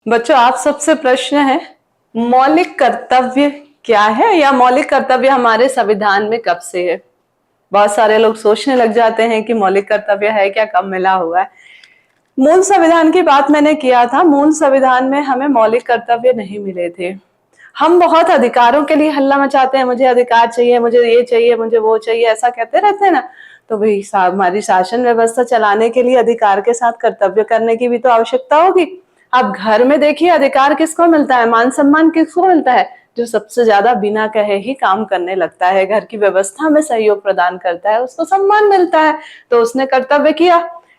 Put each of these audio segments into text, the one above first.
बच्चों, आप सबसे प्रश्न है, मौलिक कर्तव्य क्या है या मौलिक कर्तव्य हमारे संविधान में कब से है। बहुत सारे लोग सोचने लग जाते हैं कि मौलिक कर्तव्य है क्या, कब मिला हुआ है। मूल संविधान की बात मैंने किया था। मूल संविधान में हमें मौलिक कर्तव्य नहीं मिले थे। हम बहुत अधिकारों के लिए हल्ला मचाते हैं, मुझे अधिकार चाहिए, मुझे ये चाहिए, मुझे वो चाहिए, ऐसा कहते रहते हैं ना। तो भाई हमारी शासन व्यवस्था चलाने के लिए अधिकार के साथ कर्तव्य करने की भी तो आवश्यकता होगी। आप घर में देखिए, अधिकार किसको मिलता है, मान सम्मान किसको मिलता है, जो सबसे ज्यादा बिना कहे ही काम करने लगता है, घर की व्यवस्था में सहयोग प्रदान करता है, उसको सम्मान मिलता है, तो उसने कर्तव्य किया।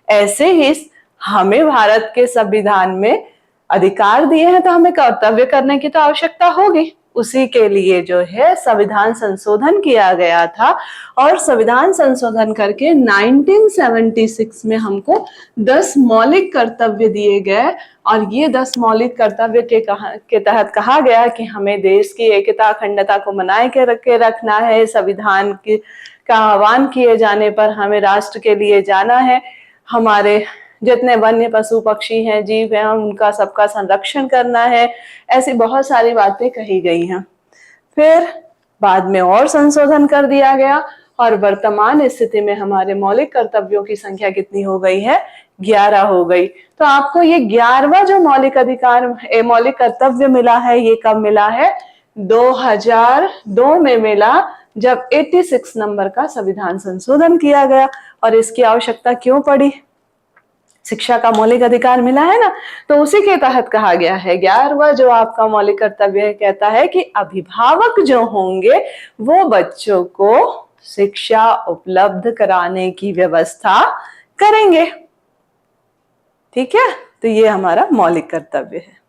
ऐसे ही हमें भारत के संविधान में अधिकार दिए हैं तो हमें कर्तव्य करने की तो आवश्यकता होगी। उसी के लिए जो है संविधान संशोधन किया गया था, और संविधान संशोधन करके 1976 में हमको 10 मौलिक कर्तव्य दिए गए। और ये 10 मौलिक कर्तव्य के तहत कहा गया कि हमें देश की एकता अखंडता को बनाए के रखना है। संविधान का आह्वान किए जाने पर हमें राष्ट्र के लिए जाना है। हमारे जितने वन्य पशु पक्षी हैं, जीव हैं, उनका सबका संरक्षण करना है। ऐसी बहुत सारी बातें कही गई हैं। फिर बाद में और संशोधन कर दिया गया और वर्तमान स्थिति में हमारे मौलिक कर्तव्यों की संख्या कितनी हो गई है, 11 हो गई। तो आपको ये 11वां जो मौलिक कर्तव्य मिला है, ये कब मिला है, 2002 में मिला, जब 86 नंबर का संविधान संशोधन किया गया। और इसकी आवश्यकता क्यों पड़ी, शिक्षा का मौलिक अधिकार मिला है ना, तो उसी के तहत कहा गया है 11वां जो आपका मौलिक कर्तव्य कहता है कि अभिभावक जो होंगे वो बच्चों को शिक्षा उपलब्ध कराने की व्यवस्था करेंगे। ठीक है, तो ये हमारा मौलिक कर्तव्य है।